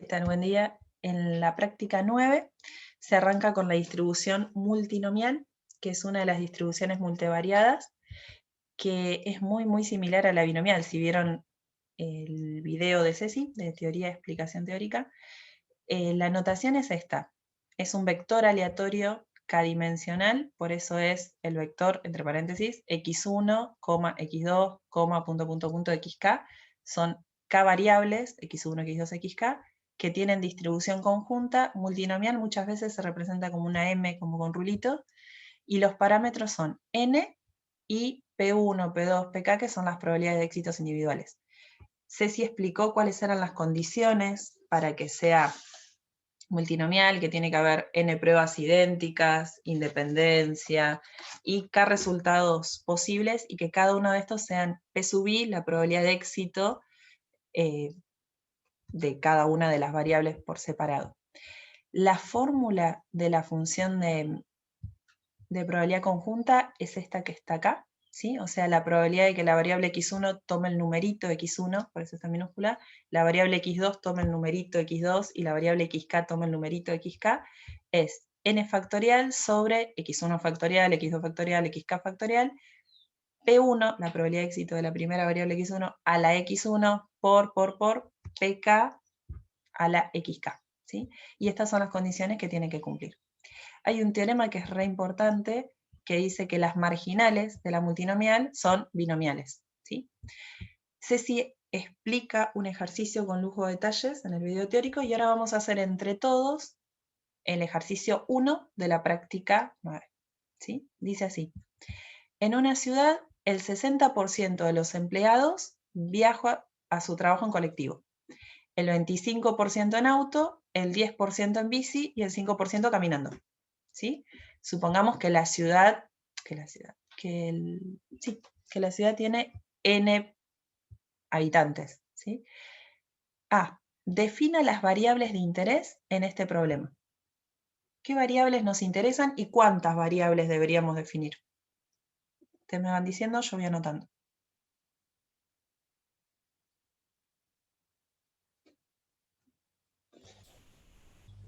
tal? Buen día. En la práctica 9 se arranca con la distribución multinomial, que es una de las distribuciones multivariadas, que es muy similar a la binomial. Si vieron el video de Ceci, de teoría de explicación teórica, la notación es esta. Es un vector aleatorio k-dimensional, por eso es el vector, entre paréntesis, x1, x2, xk. Son k variables, x1, x2, xk, que tienen distribución conjunta. Multinomial muchas veces se representa como una m, como con rulito, y los parámetros son n y p1, p2, pk, que son las probabilidades de éxitos individuales. Ceci explicó cuáles eran las condiciones para que sea multinomial, que tiene que haber n pruebas idénticas, independencia y k resultados posibles, y que cada uno de estos sean p sub i, la probabilidad de éxito de cada una de las variables por separado. La fórmula de la función de probabilidad conjunta es esta que está acá, ¿sí? O sea, la probabilidad de que la variable x1 tome el numerito x1, por eso está minúscula, la variable x2 tome el numerito x2 y la variable xk tome el numerito xk, es n factorial sobre x1 factorial, x2 factorial, xk factorial, p1, la probabilidad de éxito de la primera variable x1, a la x1 por pk a la xk, ¿sí? Y estas son las condiciones que tiene que cumplir. Hay un teorema que es re importante que dice que las marginales de la multinomial son binomiales, ¿sí? Ceci explica un ejercicio con lujo de detalles en el video teórico, y ahora vamos a hacer entre todos el ejercicio 1 de la práctica 9, ¿sí? Dice así: en una ciudad, el 60% de los empleados viaja a su trabajo en colectivo, el 25% en auto, el 10% en bici y el 5% caminando, ¿sí? Supongamos que la ciudad tiene n habitantes, ¿sí? A. Defina las variables de interés en este problema. ¿Qué variables nos interesan y cuántas variables deberíamos definir? Ustedes me van diciendo, yo voy anotando.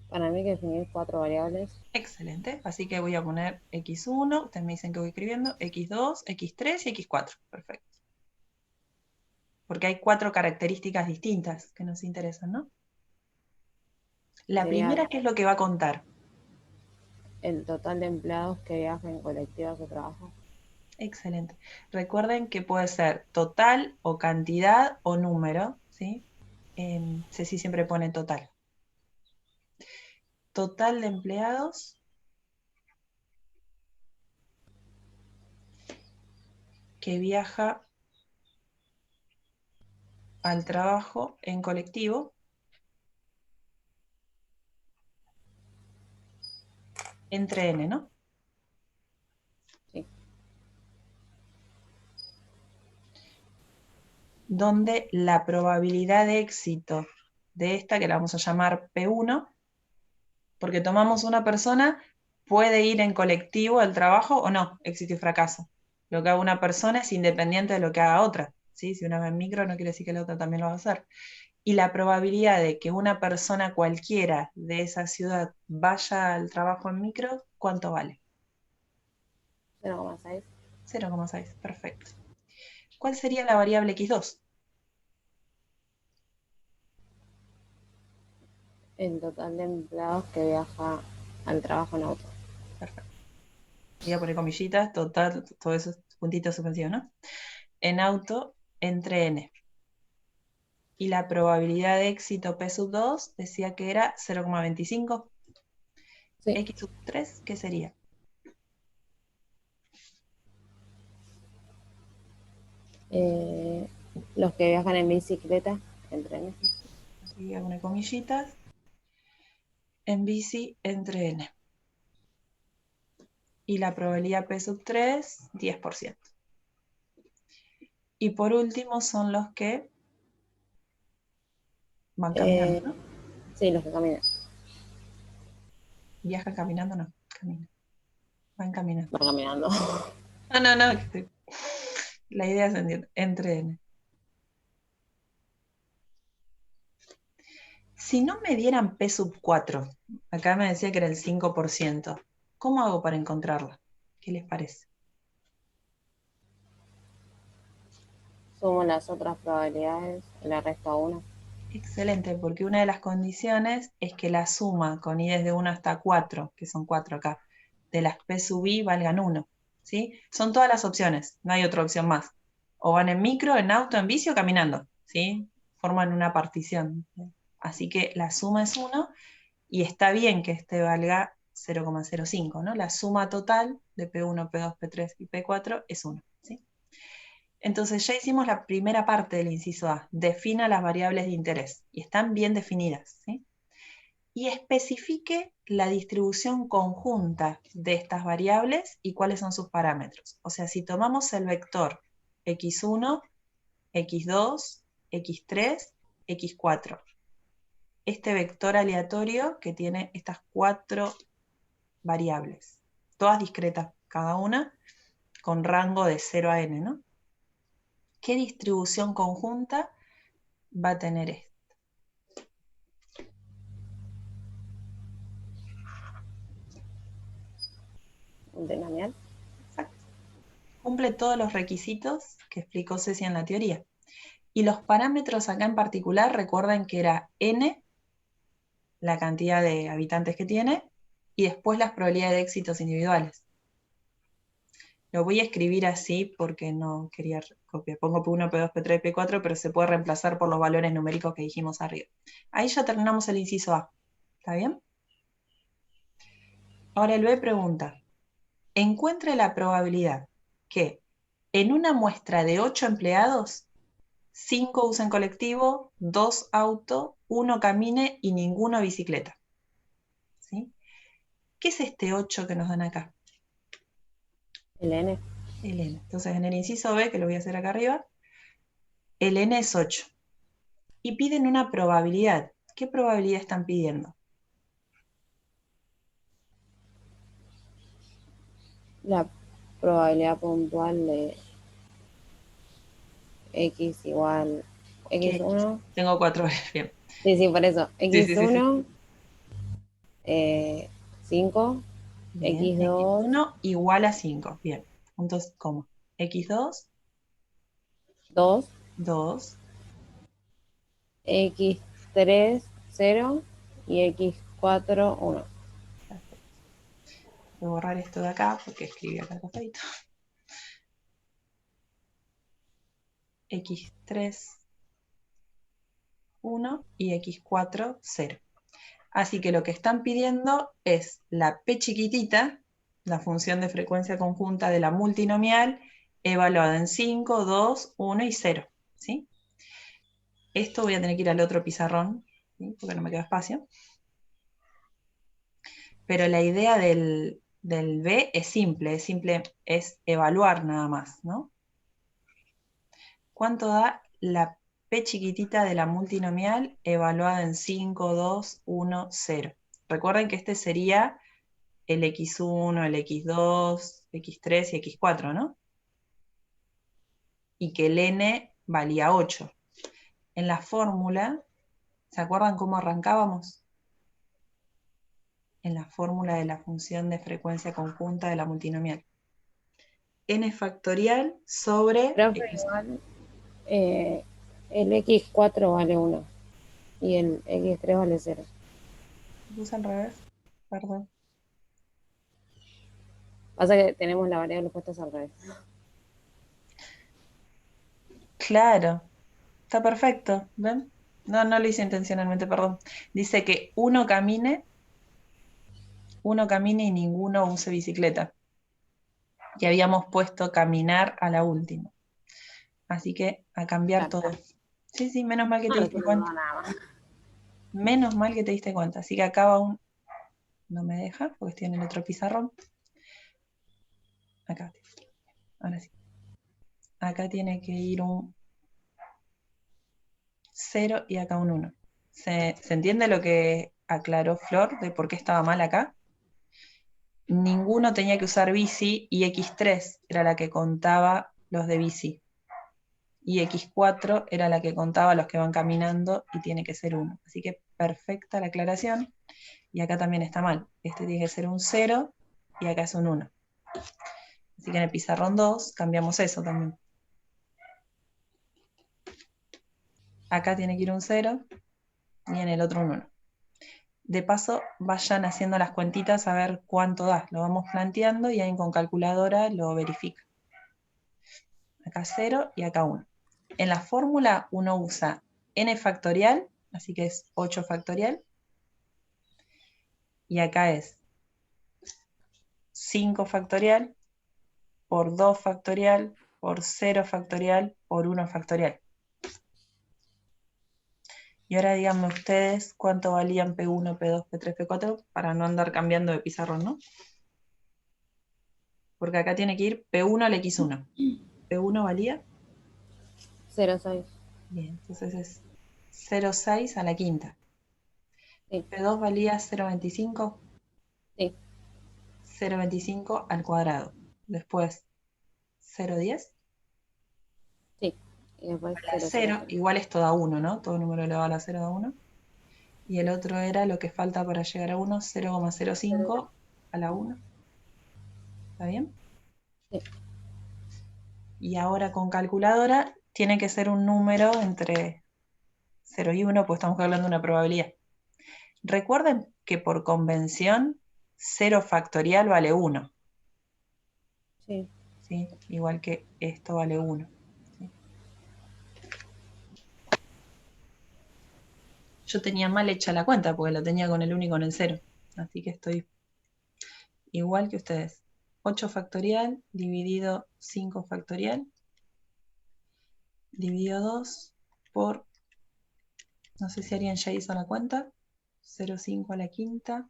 Para mí hay que definir 4 variables. Excelente, así que voy a poner x1, ustedes me dicen que voy escribiendo, x2, x3 y x4, perfecto. Porque hay 4 características distintas que nos interesan, ¿no? La primera, ¿qué es lo que va a contar? El total de empleados que viajan en colectivo a su trabajo. Excelente. Recuerden que puede ser total o cantidad o número, ¿sí? Ceci siempre pone total. Total de empleados que viaja al trabajo en colectivo entre n, ¿no? Sí. Donde la probabilidad de éxito de esta, que la vamos a llamar P1, porque tomamos una persona, puede ir en colectivo al trabajo o no, éxito y fracaso. Lo que haga una persona es independiente de lo que haga otra, ¿sí? Si una va en micro, no quiere decir que la otra también lo va a hacer. Y la probabilidad de que una persona cualquiera de esa ciudad vaya al trabajo en micro, ¿cuánto vale? 0,6. 0,6, perfecto. ¿Cuál sería la variable x2? El total de empleados que viaja al trabajo en auto. Perfecto. Voy a poner comillitas, total, todos esos puntitos suspensivos, ¿no? En auto, entre n. Y la probabilidad de éxito P sub 2 decía que era 0,25. Sí. X sub 3, ¿qué sería? Los que viajan en bicicleta en trenes. Así que voy a poner comillitas. En bici, entre n. Y la probabilidad P sub 3, 10%. Y por último son los que van caminando, ¿no? Sí, los que caminan. Viajan caminando, no, caminan. Van caminando. Va caminando. No, la idea es entre n. Si no me dieran P sub 4, acá me decía que era el 5%, ¿cómo hago para encontrarla? ¿Qué les parece? Sumo las otras probabilidades y le resto 1. Excelente, porque una de las condiciones es que la suma con i desde 1 hasta 4, que son 4 acá, de las P sub i valgan 1. ¿Sí? Son todas las opciones, no hay otra opción más. O van en micro, en auto, en bici o caminando. ¿Sí? Forman una partición. Así que la suma es 1 y está bien que este valga 0,05, ¿no? La suma total de P1, P2, P3 y P4 es 1. ¿Sí? Entonces ya hicimos la primera parte del inciso A, defina las variables de interés, y están bien definidas, ¿sí? Y especifique la distribución conjunta de estas variables y cuáles son sus parámetros. O sea, si tomamos el vector x1, x2, x3, x4, este vector aleatorio que tiene estas 4 variables, todas discretas cada una, con rango de 0 a n, ¿no? ¿Qué distribución conjunta va a tener esto? Binomial. Exacto. Cumple todos los requisitos que explicó Ceci en la teoría. Y los parámetros acá en particular, recuerden que era n, la cantidad de habitantes que tiene, y después las probabilidades de éxitos individuales. Lo voy a escribir así porque no quería copiar. Pongo P1, P2, P3, P4, pero se puede reemplazar por los valores numéricos que dijimos arriba. Ahí ya terminamos el inciso A. ¿Está bien? Ahora el B pregunta, encuentre la probabilidad que en una muestra de 8 empleados, 5 usen colectivo, 2 auto, 1 camine y ninguno bicicleta. ¿Sí? ¿Qué es este 8 que nos dan acá? El n. El n. Entonces en el inciso B, que lo voy a hacer acá arriba, el n es 8. Y piden una probabilidad. ¿Qué probabilidad están pidiendo? La probabilidad puntual de x igual ¿Qué X? x1. Tengo 4, bien. Sí, sí, por eso. Sí, sí, sí, sí. x1, 5, Bien, x2, x1 igual a 5. Bien. Entonces, ¿cómo? x2, 2, 2. x3, 0 y x4, 1. Perfecto. Voy a borrar esto de acá porque escribí acá el costadito. x3, 1 y x4, 0. Así que lo que están pidiendo es la p chiquitita, la función de frecuencia conjunta de la multinomial, evaluada en 5, 2, 1 y 0. ¿Sí? Esto voy a tener que ir al otro pizarrón, ¿sí? Porque no me queda espacio. Pero la idea del B es simple, es evaluar nada más, ¿no? ¿Cuánto da la p chiquitita de la multinomial evaluada en 5, 2, 1, 0? Recuerden que este sería el x1, el x2, x3 y x4, ¿no? Y que el n valía 8. En la fórmula, ¿se acuerdan cómo arrancábamos? En la fórmula de la función de frecuencia conjunta de la multinomial. N factorial sobre Profe, x. igual el x4 vale 1 y el x3 vale 0. Puse al revés, perdón. Pasa que tenemos la variable puestas al revés. Claro, está perfecto, ¿ven? No, no lo hice intencionalmente, perdón. Dice que uno camine y ninguno use bicicleta. Y habíamos puesto caminar a la última. Así que a cambiar Claro. todo. Sí, sí, menos mal que No, te no diste entiendo cuenta. nada más. Menos mal que te diste cuenta. Así que acá va un... No me deja porque estoy en el otro pizarrón. Acá. Ahora sí. Acá tiene que ir un 0 y acá un 1. ¿Se entiende lo que aclaró Flor de por qué estaba mal acá? Ninguno tenía que usar bici y x3 era la que contaba los de bici. Y x4 era la que contaba los que van caminando y tiene que ser 1. Así que perfecta la aclaración. Y acá también está mal. Este tiene que ser un 0 y acá es un 1. Así que en el pizarrón 2 cambiamos eso también. Acá tiene que ir un 0 y en el otro un 1. De paso, vayan haciendo las cuentitas a ver cuánto da. Lo vamos planteando y ahí con calculadora lo verifica. Acá 0 y acá 1. En la fórmula uno usa n factorial, así que es 8 factorial. Y acá es 5 factorial por 2 factorial por 0 factorial por 1 factorial. Y ahora díganme ustedes cuánto valían P1, P2, P3, P4 para no andar cambiando de pizarrón, ¿no? Porque acá tiene que ir P1 al X1. P1 valía 0,6. bien, entonces es 0,6 a la quinta. Sí. P2 valía 0,25. Sí. 0,25 al cuadrado. Después 0,10. Sí. Y después A la 0,0. 0, igual esto da 1, ¿no? Todo número elevado a la 0 da 1. Y el otro era lo que falta para llegar a 1, 0,05 a la 1. ¿Está bien? Sí. Y ahora con calculadora tiene que ser un número entre 0 y 1, pues estamos hablando de una probabilidad. Recuerden que por convención 0 factorial vale 1. Sí. ¿Sí? Igual que esto vale 1. ¿Sí? Yo tenía mal hecha la cuenta porque la tenía con el 1 y con el 0. Así que estoy igual que ustedes. 8 factorial dividido 5 factorial dividido 2 por, no sé si alguien ya hizo la cuenta, 0,5 a la quinta.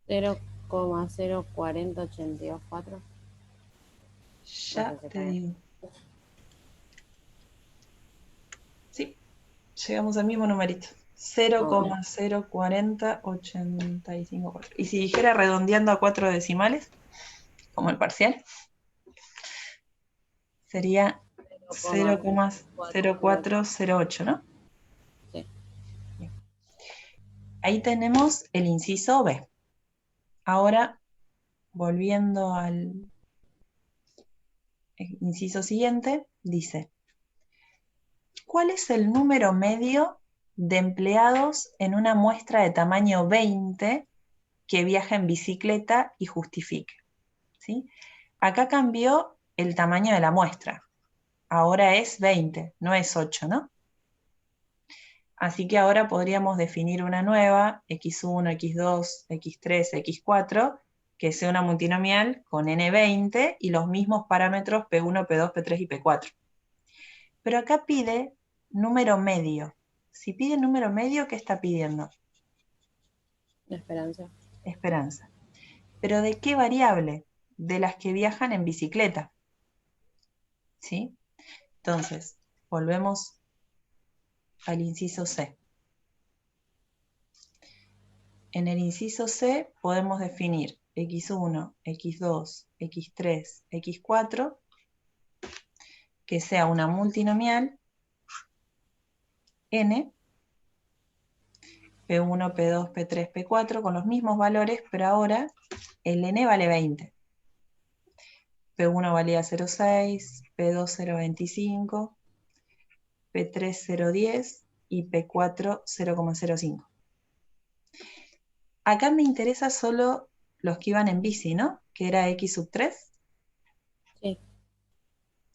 0,040824. No Ya sé si te está bien. digo. Sí, llegamos al mismo numerito. 0,040854. Y si dijera redondeando a 4 decimales, como el parcial, sería 0,0408, ¿no? Sí. Bien. Ahí tenemos el inciso B. Ahora, volviendo al inciso siguiente, dice, ¿cuál es el número medio de empleados en una muestra de tamaño 20 que viaja en bicicleta y justifique? ¿Sí? Acá cambió el tamaño de la muestra. Ahora es 20, no es 8, ¿no? Así que ahora podríamos definir una nueva, x1, x2, x3, x4, que sea una multinomial con n20 y los mismos parámetros P1, P2, P3 y P4. Pero acá pide número medio. Si pide número medio, ¿qué está pidiendo? La esperanza. Esperanza. ¿Pero de qué variable? De las que viajan en bicicleta. ¿Sí? Entonces, volvemos al inciso C. En el inciso C podemos definir x1, x2, x3, x4, que sea una multinomial n, P1, P2, P3, P4, con los mismos valores, pero ahora el n vale 20. P1 valía 0,6, P2 0,25, P3 0,10 y P4 0,05. Acá me interesa solo los que iban en bici, ¿no? Que era x sub 3, Sí.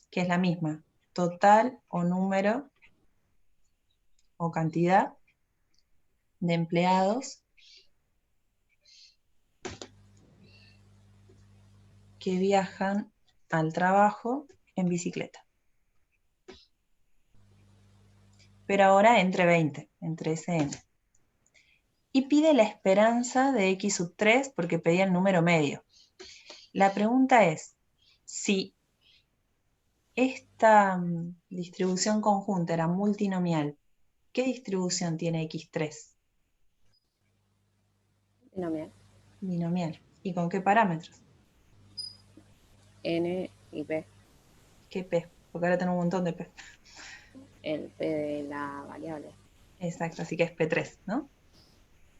que es la misma. Total o número o cantidad de empleados que viajan al trabajo en bicicleta. Pero ahora entre 20, entre ese n. Y pide la esperanza de x sub 3 porque pedía el número medio. La pregunta es, si esta distribución conjunta era multinomial, ¿qué distribución tiene x3? Binomial. Binomial. ¿Y con qué parámetros? N y P. ¿Qué p? Porque ahora tengo un montón de p. El P de la variable. Exacto, así que es p3, ¿no?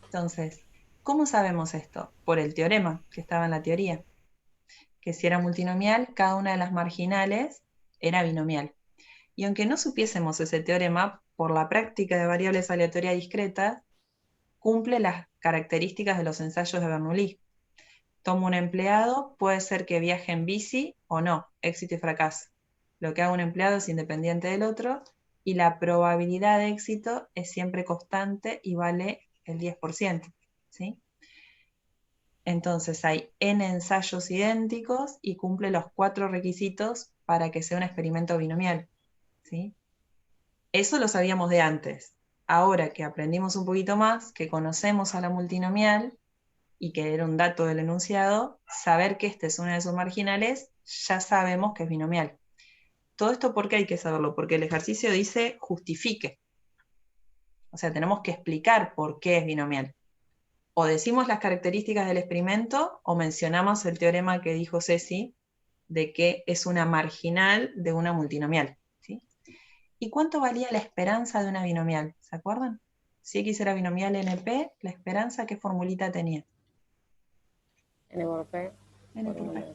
Entonces, ¿cómo sabemos esto? Por el teorema que estaba en la teoría, que si era multinomial, cada una de las marginales era binomial. Y aunque no supiésemos ese teorema, por la práctica de variables aleatorias discretas, cumple las características de los ensayos de Bernoulli. Tomo un empleado, puede ser que viaje en bici o no, éxito y fracaso. Lo que haga un empleado es independiente del otro y la probabilidad de éxito es siempre constante y vale el 10%. ¿Sí? Entonces hay n ensayos idénticos y cumple los 4 requisitos para que sea un experimento binomial. ¿Sí? Eso lo sabíamos de antes. Ahora que aprendimos un poquito más, que conocemos a la multinomial y que era un dato del enunciado, saber que esta es una de sus marginales, ya sabemos que es binomial. Todo esto, ¿por qué hay que saberlo? Porque el ejercicio dice justifique. O sea, tenemos que explicar por qué es binomial. O decimos las características del experimento o mencionamos el teorema que dijo Ceci de que es una marginal de una multinomial. ¿Sí? ¿Y cuánto valía la esperanza de una binomial? ¿Se acuerdan? Si X era binomial NP, la esperanza, ¿qué formulita tenía? N por P. N Por por P. una.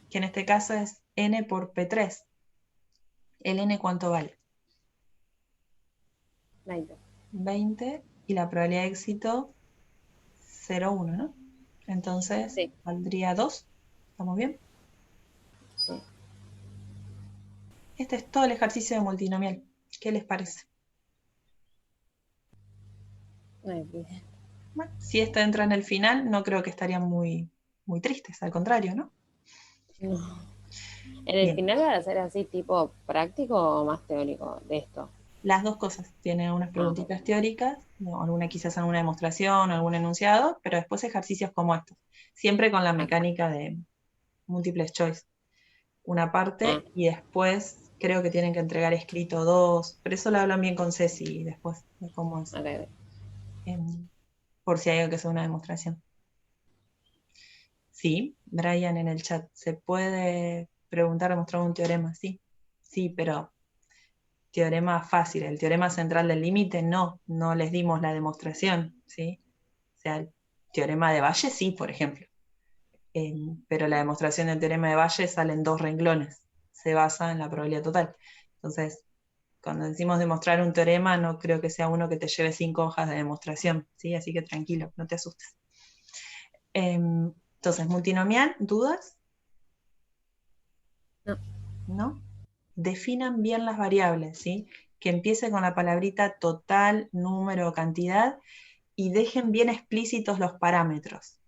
Que en este caso es N por P3. ¿El N cuánto vale? 20. 20 y la probabilidad de éxito 0,1, ¿no? Entonces Sí, valdría 2. ¿Estamos bien? sí. Este es todo el ejercicio de multinomial. ¿Qué les parece? Ay, bien. Bueno, si esto entra en el final, no creo que estarían muy, muy tristes, al contrario, ¿no? No. ¿En el Bien, final va a ser así tipo práctico o más teórico de esto? las dos cosas. Tiene unas Ah, preguntitas teóricas, ¿no? Alguna quizás alguna demostración, algún enunciado, pero después ejercicios como estos. Siempre con la ah, mecánica de múltiples choice. Una ah, parte y después creo que tienen que entregar escrito 2, pero eso lo hablan bien con Ceci después de cómo es, ok. em, por si hay algo que sea una demostración. Sí, Brian en el chat, ¿se puede preguntar o mostrar un teorema? Sí, sí, pero teorema fácil, el teorema central del límite no les dimos la demostración, ¿sí? O sea, el teorema de Valle sí, por ejemplo. Pero la demostración del teorema de Valle sale en 2 renglones, se basa en la probabilidad total. Entonces, cuando decimos demostrar un teorema, no creo que sea uno que te lleve 5 hojas de demostración, ¿sí? Así que tranquilo, no te asustes. Entonces, multinomial, ¿dudas? No, ¿No? Definan bien las variables, ¿sí? Que empiece con la palabrita total, número o cantidad y dejen bien explícitos los parámetros.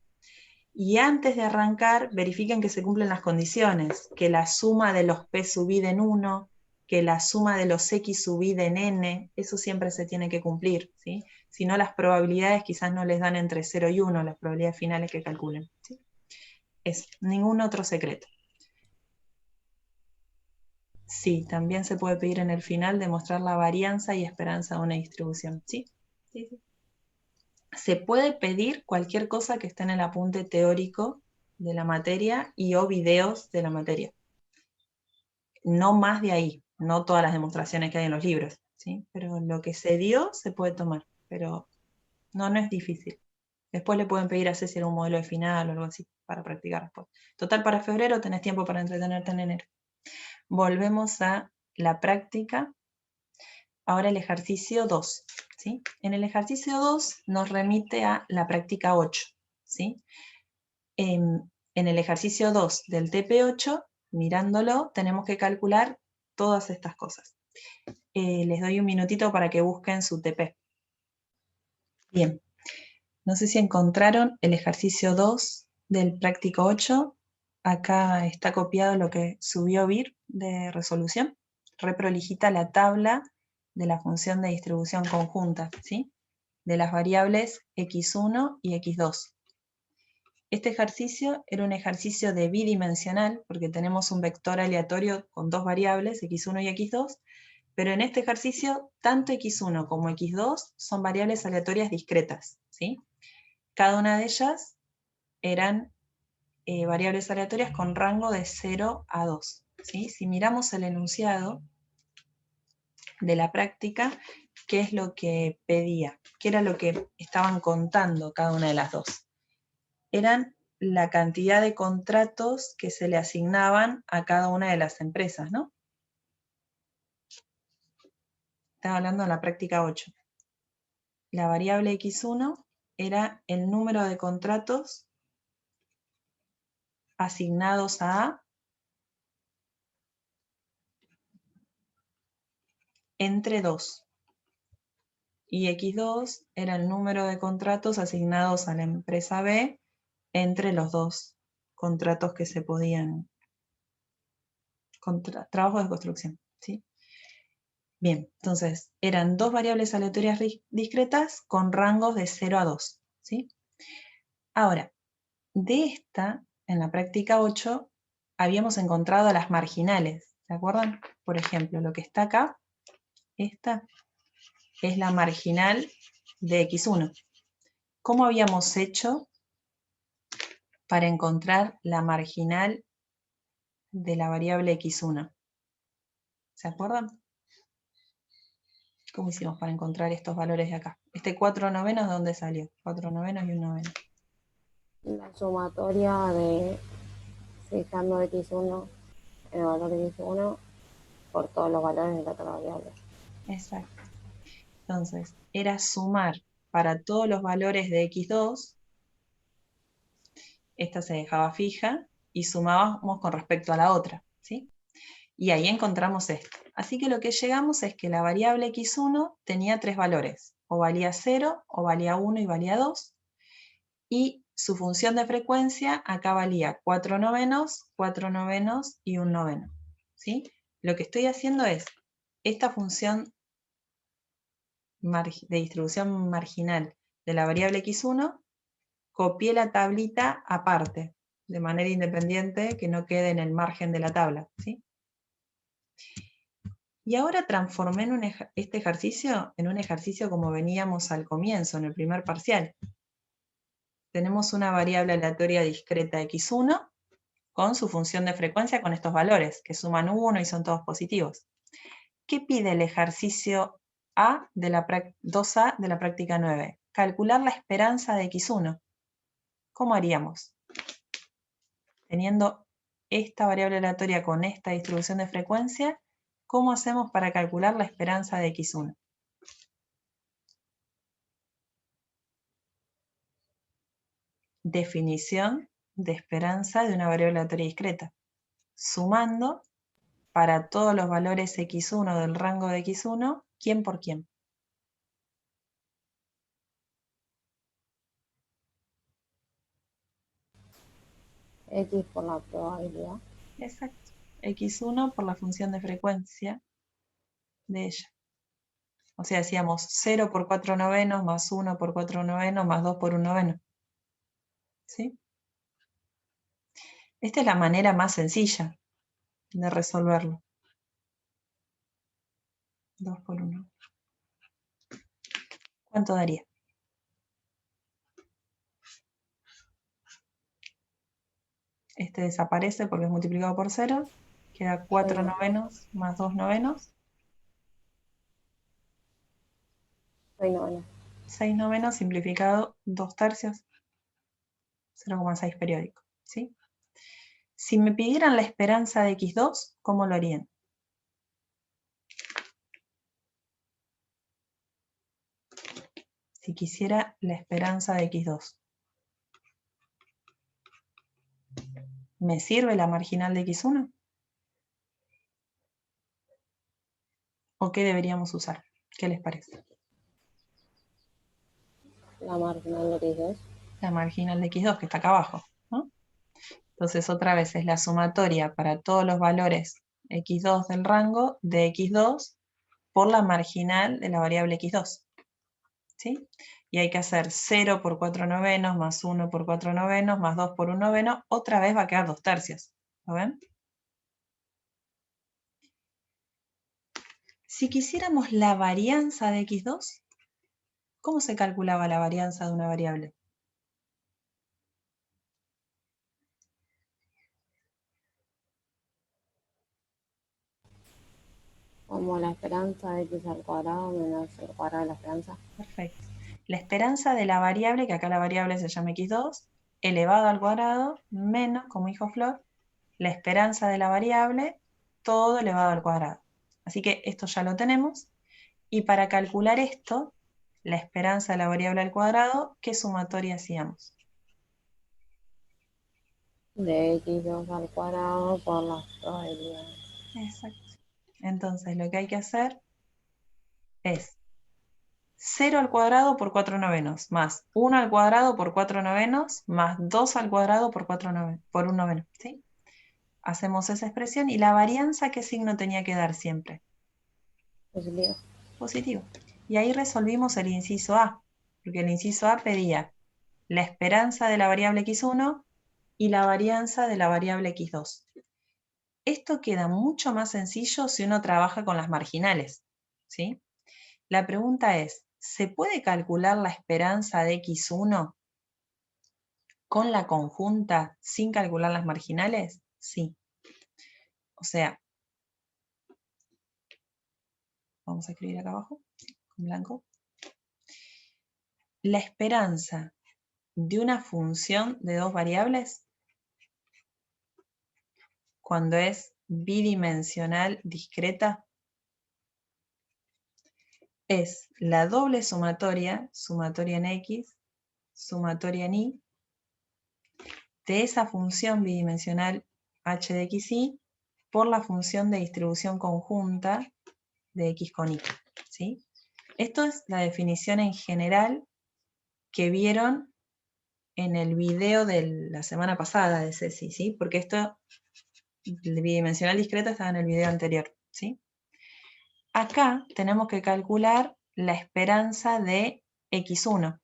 Y antes de arrancar, verifiquen que se cumplen las condiciones, que la suma de los p sub i en 1, que la suma de los x sub i en n, eso siempre se tiene que cumplir, ¿sí? Si no, las probabilidades quizás no les dan entre 0 y 1, las probabilidades finales que calculen, ¿sí? Es ningún otro secreto. Sí, también se puede pedir en el final demostrar la varianza y esperanza de una distribución, ¿sí? Sí, sí. Se puede pedir cualquier cosa que esté en el apunte teórico de la materia y o videos de la materia. No más de ahí, no todas las demostraciones que hay en los libros, ¿sí? Pero lo que se dio se puede tomar, pero no es difícil. Después le pueden pedir a Ceci un modelo de final o algo así para practicar después. Total, para febrero tenés tiempo para entretenerte en enero. Volvemos a la práctica. Ahora el ejercicio 2, ¿sí? En el ejercicio 2 nos remite a la práctica 8, ¿sí? En el ejercicio 2 del TP8, mirándolo, tenemos que calcular todas estas cosas. Les doy un minutito para que busquen su TP. Bien, no sé si encontraron el ejercicio 2 del práctico 8. Acá está copiado lo que subió Vir de resolución. Reprolijita la tabla de la función de distribución conjunta, ¿sí? De las variables x1 y x2. Este ejercicio era un ejercicio de bidimensional, porque tenemos un vector aleatorio con 2 variables, x1 y x2, pero en este ejercicio, tanto x1 como x2 son variables aleatorias discretas, ¿sí? Cada una de ellas eran variables aleatorias con rango de 0 a 2, ¿sí? Si miramos el enunciado de la práctica, qué es lo que pedía, qué era lo que estaban contando cada una de las dos. Eran la cantidad de contratos que se le asignaban a cada una de las empresas, ¿no? Estaba hablando en la práctica 8. La variable X1 era el número de contratos asignados a A entre 2. Y X2 era el número de contratos asignados a la empresa B entre los dos contratos que se podían, trabajos de construcción, ¿sí? Bien, entonces eran dos variables aleatorias discretas con rangos de 0 a 2, ¿sí? Ahora, de esta, en la práctica 8, habíamos encontrado las marginales, ¿se acuerdan? Por ejemplo, lo que está acá, esta es la marginal de X1. ¿Cómo habíamos hecho para encontrar la marginal de la variable X1? ¿Se acuerdan? ¿Cómo hicimos para encontrar estos valores de acá? Este 4/9, ¿de dónde salió? 4/9 y 1/9. La sumatoria de fijando X1, el valor de X1, por todos los valores de la otra variable. Exacto. Entonces, era sumar para todos los valores de X2, esta se dejaba fija, y sumábamos con respecto a la otra, ¿sí? Y ahí encontramos esto. Así que lo que llegamos es que la variable X1 tenía tres valores, o valía 0, o valía 1 y valía 2, y su función de frecuencia acá valía 4/9, 4/9 y 1/9, ¿sí? Lo que estoy haciendo es, esta función de distribución marginal de la variable X1, copié la tablita aparte, de manera independiente, que no quede en el margen de la tabla, ¿sí? Y ahora transformé este ejercicio en un ejercicio como veníamos al comienzo, en el primer parcial. Tenemos una variable aleatoria discreta X1 con su función de frecuencia con estos valores, que suman 1 y son todos positivos. ¿Qué pide el ejercicio 2A de la práctica 9? Calcular la esperanza de X1. ¿Cómo haríamos? Teniendo esta variable aleatoria con esta distribución de frecuencia, ¿cómo hacemos para calcular la esperanza de X1? Definición de esperanza de una variable aleatoria discreta. Sumando para todos los valores X1 del rango de X1, ¿quién por quién? X por la probabilidad. Exacto. X1 por la función de frecuencia de ella. O sea, hacíamos 0 por 4/9 más 1 por 4/9 más 2 por 1/9. ¿Sí? Esta es la manera más sencilla de resolverlo. 2 por 1. ¿Cuánto daría? Este desaparece porque es multiplicado por 0. Queda 4/9 más 2/9. 6/9. 6/9 simplificado 2/3. 0,6 periódico. ¿Sí? Si me pidieran la esperanza de X2, ¿cómo lo harían? Si quisiera la esperanza de X2. ¿Me sirve la marginal de X1? ¿O qué deberíamos usar? ¿Qué les parece? La marginal de X2. La marginal de X2, que está acá abajo, ¿no? Entonces, otra vez es la sumatoria para todos los valores X2 del rango de X2 por la marginal de la variable X2. ¿Sí? Y hay que hacer 0 por 4/9 más 1 por 4/9 más 2 por 1/9. Otra vez va a quedar 2/3. ¿Lo ven? Si quisiéramos la varianza de X2, ¿cómo se calculaba la varianza de una variable? como la esperanza de x al cuadrado menos el cuadrado de la esperanza. Perfecto. La esperanza de la variable, que acá la variable se llama x2, elevado al cuadrado, menos, como dijo Flor, la esperanza de la variable, todo elevado al cuadrado. Así que esto ya lo tenemos. Y para calcular esto, la esperanza de la variable al cuadrado, ¿qué sumatoria hacíamos? De x2 al cuadrado por las probabilidades. Exacto. Entonces lo que hay que hacer es 0 al cuadrado por 4 novenos, más 1 al cuadrado por 4 novenos, más 2 al cuadrado por 1 noveno. ¿Sí? Hacemos esa expresión y la varianza, ¿qué signo tenía que dar siempre? Positivo. Positivo. Y ahí resolvimos el inciso A, porque el inciso A pedía la esperanza de la variable x1 y la varianza de la variable x2. Esto queda mucho más sencillo si uno trabaja con las marginales, ¿sí? La pregunta es, ¿se puede calcular la esperanza de x1 con la conjunta sin calcular las marginales? Sí. O sea, vamos a escribir acá abajo, con blanco. La esperanza de una función de dos variables, cuando es bidimensional discreta, es la doble sumatoria, sumatoria en x, sumatoria en y, de esa función bidimensional h de x, y por la función de distribución conjunta de x con y. ¿Sí? Esto es la definición en general que vieron en el video de la semana pasada de Ceci, ¿sí? Porque esto, el bidimensional discreto, estaba en el video anterior, ¿sí? Acá tenemos que calcular la esperanza de x1.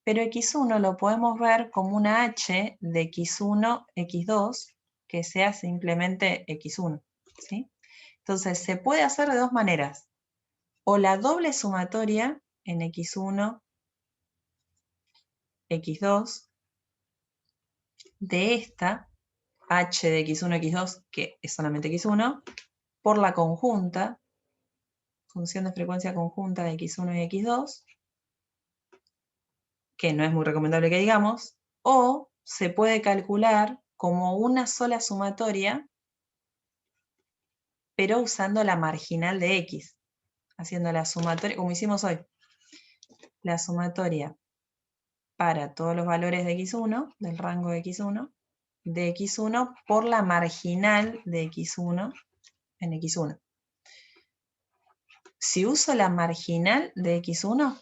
Pero x1 lo podemos ver como una h de x1, x2, que sea simplemente x1, ¿sí? Entonces, se puede hacer de dos maneras. O la doble sumatoria en x1, x2, de esta h de x1, x2, que es solamente x1, por la conjunta, función de frecuencia conjunta de x1 y x2, que no es muy recomendable que digamos, o se puede calcular como una sola sumatoria, pero usando la marginal de x, haciendo la sumatoria, como hicimos hoy, la sumatoria para todos los valores de x1, del rango de x1 por la marginal de x1 en x1. Si uso la marginal de x1,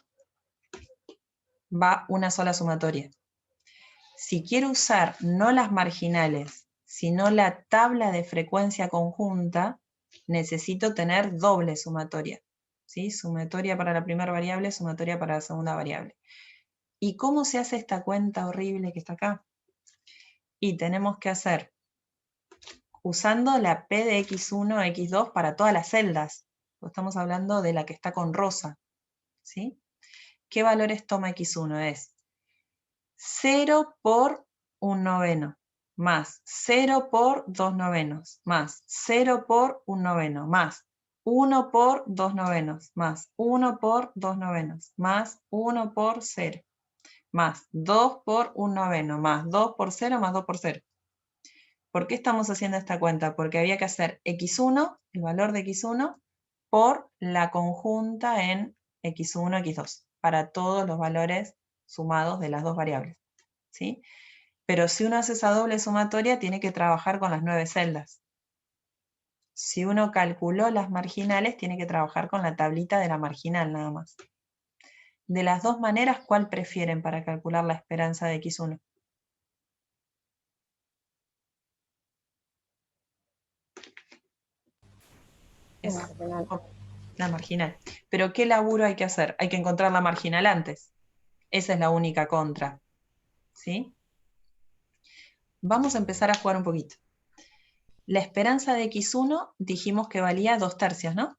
va una sola sumatoria. Si quiero usar no las marginales, sino la tabla de frecuencia conjunta, necesito tener doble sumatoria. ¿Sí? Sumatoria para la primera variable, sumatoria para la segunda variable. ¿Y cómo se hace esta cuenta horrible que está acá? Y tenemos que hacer usando la P de x1, x2 para todas las celdas. Estamos hablando de la que está con rosa. ¿Sí? ¿Qué valores toma x1? Es 0 por 1 noveno, más 0 por 2 novenos, más 0 por 1 noveno, más 1 por 2 novenos, más 1 por 2 novenos, más 1 por 0, más 2 por 1 noveno, más 2 por 0, más 2 por 0. ¿Por qué estamos haciendo esta cuenta? Porque había que hacer x1, el valor de x1, por la conjunta en x1, x2, para todos los valores sumados de las dos variables. ¿Sí? Pero si uno hace esa doble sumatoria, tiene que trabajar con las 9 celdas. Si uno calculó las marginales, tiene que trabajar con la tablita de la marginal nada más. De las dos maneras, ¿cuál prefieren para calcular la esperanza de x1? La marginal. Pero ¿qué laburo hay que hacer? Hay que encontrar la marginal antes. Esa es la única contra. ¿Sí? Vamos a empezar a jugar un poquito. La esperanza de x1 dijimos que valía 2/3, ¿no?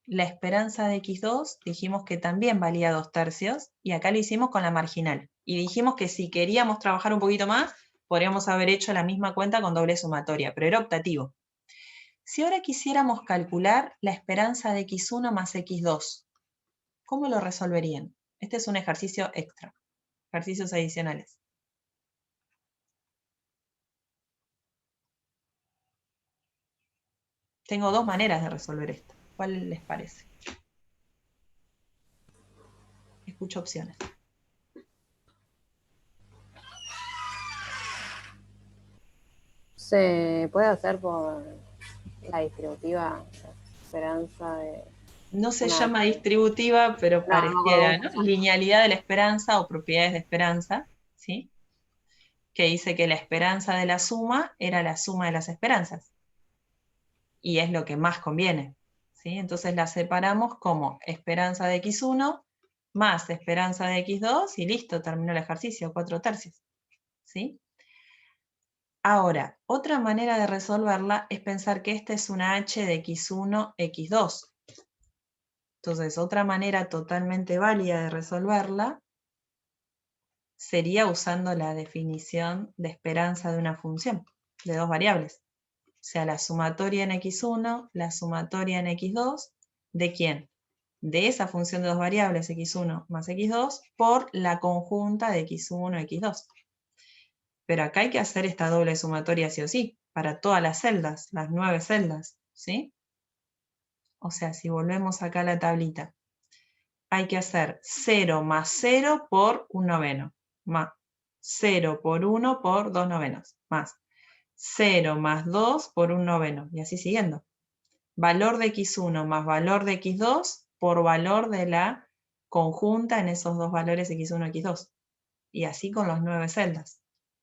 La esperanza de x2 dijimos que también valía 2/3, y acá lo hicimos con la marginal. Y dijimos que si queríamos trabajar un poquito más, podríamos haber hecho la misma cuenta con doble sumatoria, pero era optativo. Si ahora quisiéramos calcular la esperanza de x1 más x2, ¿cómo lo resolverían? Este es un ejercicio extra, ejercicios adicionales. Tengo dos maneras de resolver esto. ¿Cuál les parece? Escucho opciones. Se puede hacer por la distributiva esperanza de No se una... llama distributiva, pero No, no me acuerdo pareciera, cómo ¿no? se llama. Linealidad de la esperanza o propiedades de esperanza, ¿sí? Que dice que la esperanza de la suma era la suma de las esperanzas. Y es lo que más conviene, ¿sí? Entonces la separamos como esperanza de x1 más esperanza de x2 y listo, terminó el ejercicio, 4/3, ¿sí? Ahora, otra manera de resolverla es pensar que esta es una h de x1, x2. Entonces, otra manera totalmente válida de resolverla sería usando la definición de esperanza de una función, de dos variables. O sea, la sumatoria en x1, la sumatoria en x2, ¿de quién? De esa función de dos variables, x1 más x2, por la conjunta de x1, x2. Pero acá hay que hacer esta doble sumatoria sí o sí, para todas las celdas, las 9 celdas, ¿sí? O sea, si volvemos acá a la tablita, hay que hacer 0 más 0 por 1/9, más 0 por 1 por 2/9, más 0 más 2 por 1/9, y así siguiendo. Valor de x1 más valor de x2 por valor de la conjunta en esos dos valores x1 y x2. Y así con las 9 celdas,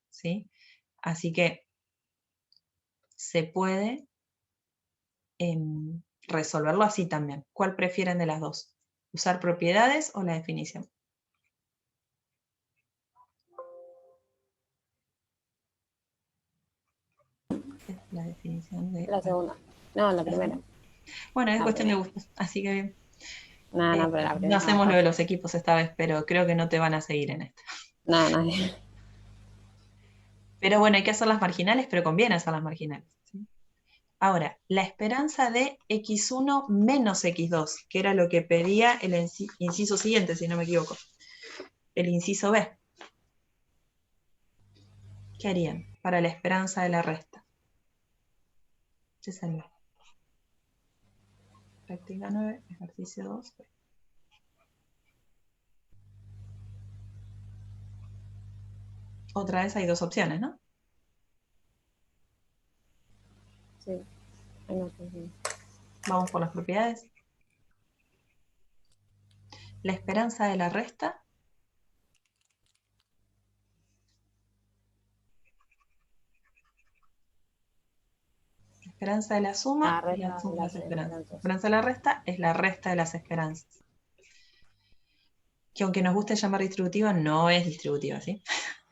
¿sí? Así que se puede resolverlo así también. ¿Cuál prefieren de las dos? ¿Usar propiedades o la definición? Es la definición de... La segunda. No, la ¿La primera. segunda? Bueno, es La cuestión de primera. gustos, así que bien. No, no, pero la No primera hacemos lo bastante. de los equipos esta vez, pero creo que no te van a seguir en esto. No, nadie. Pero bueno, hay que hacer las marginales, pero conviene hacer las marginales, ¿sí? Ahora, la esperanza de x1 menos x2, que era lo que pedía el inciso siguiente, si no me equivoco. El inciso B. ¿Qué harían para la esperanza de la resta? ¿Qué salió? Práctica 9, ejercicio 2. Otra vez hay dos opciones, ¿no? Sí. Ay, no sé, sí. Vamos por las propiedades. La esperanza de la resta. La esperanza de la suma La y la resta suma de de las las esperanzas. La esperanzas. esperanza de la resta es la resta de las esperanzas. Que aunque nos guste llamar distributiva, no es distributiva, ¿sí?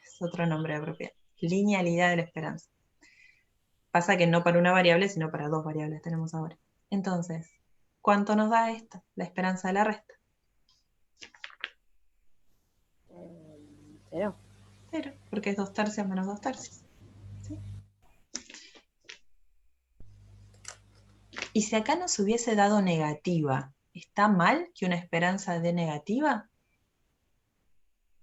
Es otro nombre de propiedad. Linealidad de la esperanza. Pasa que no para una variable, sino para dos variables tenemos ahora. Entonces, ¿cuánto nos da esta? La esperanza de la resta. 0. 0, porque es 2/3 menos 2/3. ¿Sí? Y si acá nos hubiese dado negativa, ¿está mal que una esperanza dé negativa?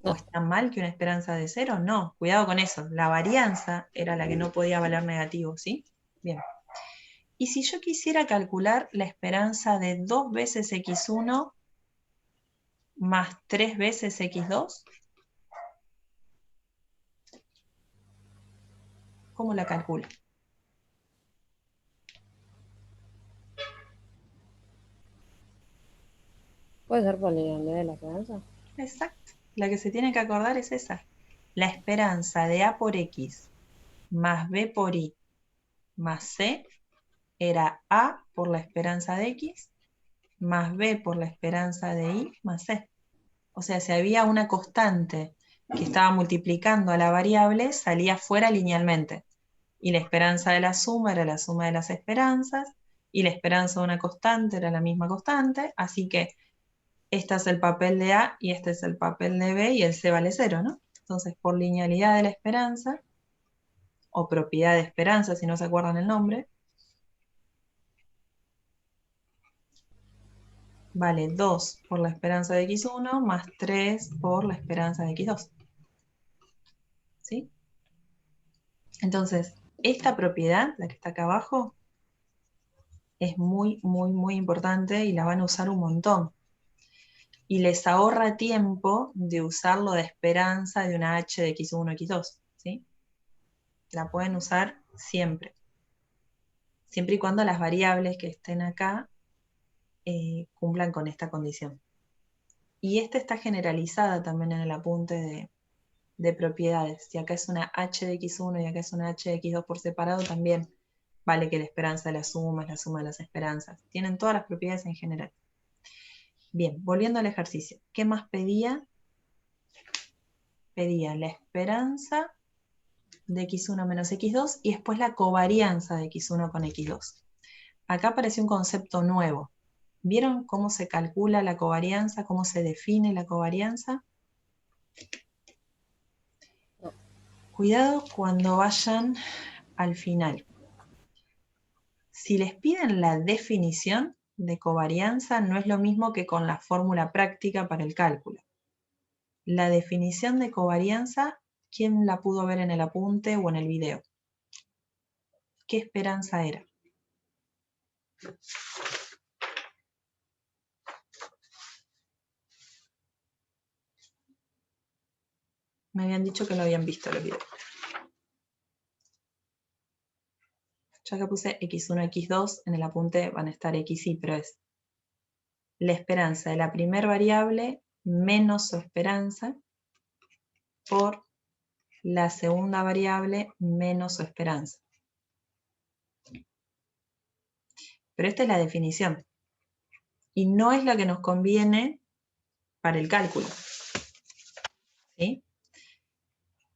¿O No. está mal que una esperanza de 0? No, cuidado con eso. La varianza era la que no podía valer negativo, ¿sí? Bien. Y si yo quisiera calcular la esperanza de 2 veces x1 más 3 veces x2, ¿cómo la calculo? ¿Puede ser por la linealidad de la esperanza? Exacto. La que se tiene que acordar es esa. La esperanza de a por x más b por y más c era a por la esperanza de x más b por la esperanza de y más c. O sea, si había una constante que estaba multiplicando a la variable, salía fuera linealmente. Y la esperanza de la suma era la suma de las esperanzas, y la esperanza de una constante era la misma constante, así que este es el papel de A y este es el papel de B y el C vale 0, ¿no? Entonces, por linealidad de la esperanza, o propiedad de esperanza, si no se acuerdan el nombre, vale 2 por la esperanza de x1 más 3 por la esperanza de x2. ¿Sí? Entonces, esta propiedad, la que está acá abajo, es muy, muy, muy importante y la van a usar un montón. Y les ahorra tiempo de usarlo de esperanza de una h de x1, x2. ¿Sí? La pueden usar siempre. Siempre y cuando las variables que estén acá cumplan con esta condición. Y esta está generalizada también en el apunte de propiedades. Si acá es una h de x1 y acá es una h de x2 por separado, también vale que la esperanza de la suma es la suma de las esperanzas. Tienen todas las propiedades en general. Bien, volviendo al ejercicio. ¿Qué más pedía? Pedía la esperanza de x1 menos x2 y después la covarianza de x1 con x2. Acá apareció un concepto nuevo. ¿Vieron cómo se calcula la covarianza? ¿Cómo se define la covarianza? No. Cuidado cuando vayan al final. Si les piden la definición de covarianza, no es lo mismo que con la fórmula práctica para el cálculo. La definición de covarianza, ¿quién la pudo ver en el apunte o en el video? ¿Qué esperanza era? Me habían dicho que lo habían visto los videos. Ya que puse x1, x2, en el apunte van a estar xy, pero es la esperanza de la primera variable menos su esperanza por la segunda variable menos su esperanza. Pero esta es la definición. Y no es la que nos conviene para el cálculo. ¿Sí?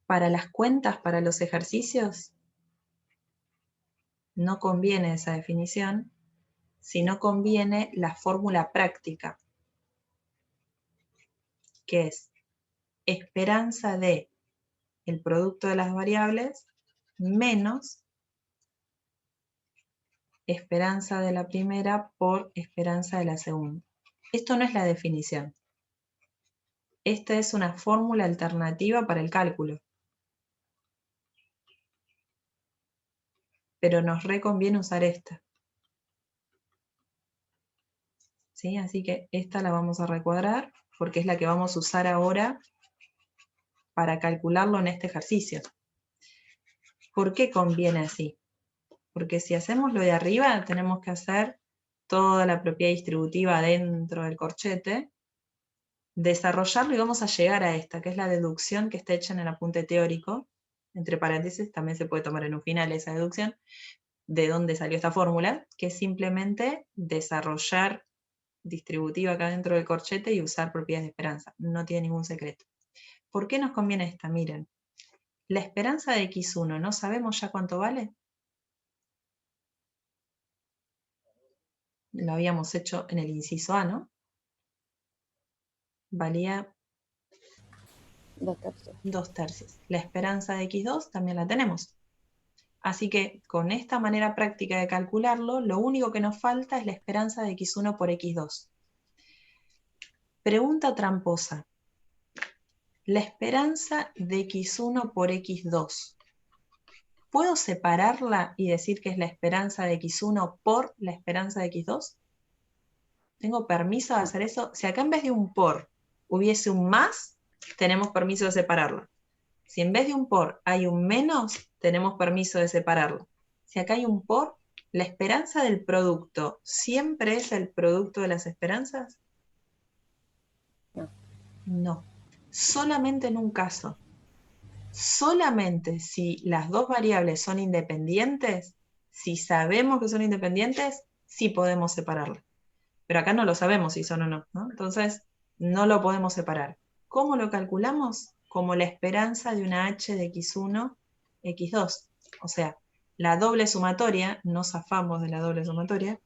Para las cuentas, para los ejercicios, no conviene esa definición, sino conviene la fórmula práctica, que es esperanza de el producto de las variables menos esperanza de la primera por esperanza de la segunda. Esto no es la definición. Esta es una fórmula alternativa para el cálculo. Pero nos reconviene usar esta. ¿Sí? Así que esta la vamos a recuadrar porque es la que vamos a usar ahora para calcularlo en este ejercicio. ¿Por qué conviene así? Porque si hacemos lo de arriba, tenemos que hacer toda la propiedad distributiva dentro del corchete, desarrollarlo y vamos a llegar a esta, que es la deducción que está hecha en el apunte teórico. Entre paréntesis, también se puede tomar en un final esa deducción, de dónde salió esta fórmula, que es simplemente desarrollar distributiva acá dentro del corchete y usar propiedades de esperanza. No tiene ningún secreto. ¿Por qué nos conviene esta? Miren, la esperanza de x1, ¿no sabemos ya cuánto vale? Lo habíamos hecho en el inciso A, ¿no? Valía 2/3. 2/3. La esperanza de x2 también la tenemos. Así que con esta manera práctica de calcularlo, lo único que nos falta es la esperanza de x1 por x2. Pregunta tramposa. La esperanza de x1 por x2. ¿Puedo separarla y decir que es la esperanza de x1 por la esperanza de x2? ¿Tengo permiso de hacer eso? Si acá en vez de un por hubiese un más, tenemos permiso de separarla. Si en vez de un por hay un menos, tenemos permiso de separarlo. Si acá hay un por, ¿la esperanza del producto siempre es el producto de las esperanzas? No. No. Solamente en un caso. Solamente si las dos variables son independientes, si sabemos que son independientes, sí podemos separarlas. Pero acá no lo sabemos si son o no, ¿no? Entonces, no lo podemos separar. ¿Cómo lo calculamos? Como la esperanza de una h de x1, x2. O sea, la doble sumatoria, no zafamos de la doble sumatoria,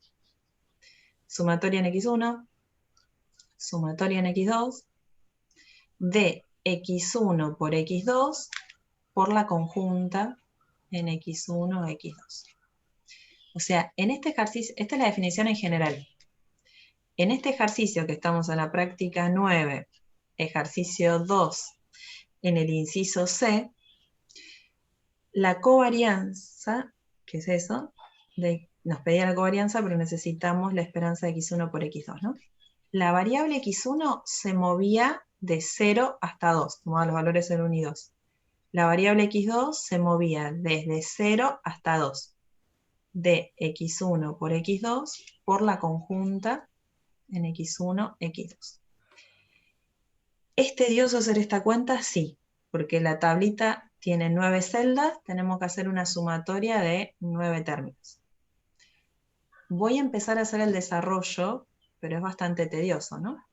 sumatoria en x1, sumatoria en x2, de x1 por x2 por la conjunta en x1, x2. O sea, en este ejercicio, esta es la definición en general. En este ejercicio que estamos en la práctica 9, ejercicio 2, en el inciso C, la covarianza, ¿qué es eso? Nos pedía la covarianza, pero necesitamos la esperanza de x1 por x2, ¿no? La variable x1 se movía de 0 hasta 2, tomaba los valores 0, 1 y 2. La variable x2 se movía desde 0 hasta 2, de x1 por x2 por la conjunta en x1, x2. ¿Es tedioso hacer esta cuenta? Sí, porque la tablita tiene 9 celdas, tenemos que hacer una sumatoria de 9 términos. Voy a empezar a hacer el desarrollo, pero es bastante tedioso, ¿no?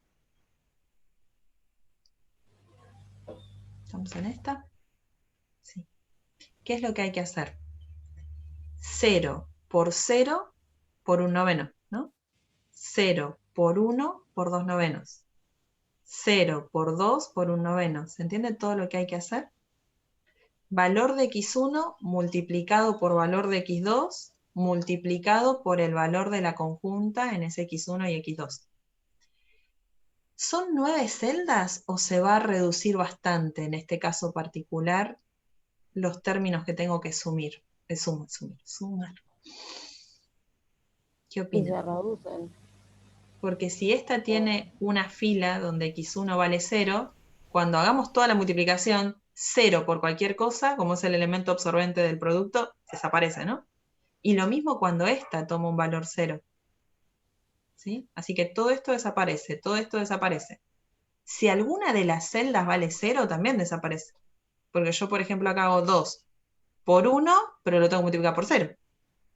¿Estamos en esta? Sí. ¿Qué es lo que hay que hacer? 0 por 0 por 1 noveno, ¿no? 0 por 1 por 2 novenos. 0 por 2 por 1 noveno. ¿Se entiende todo lo que hay que hacer? Valor de x1 multiplicado por valor de x2 multiplicado por el valor de la conjunta en ese x1 y x2. ¿Son 9 celdas o se va a reducir bastante en este caso particular los términos que tengo que sumar? ¿Qué Y opinan? se reducen. Porque si esta tiene una fila donde x1 vale 0, cuando hagamos toda la multiplicación, 0 por cualquier cosa, como es el elemento absorbente del producto, desaparece, ¿no? Y lo mismo cuando esta toma un valor 0. ¿Sí? Así que todo esto desaparece, todo esto desaparece. Si alguna de las celdas vale 0, también desaparece. Porque yo, por ejemplo, acá hago 2 por 1, pero lo tengo que multiplicar por 0.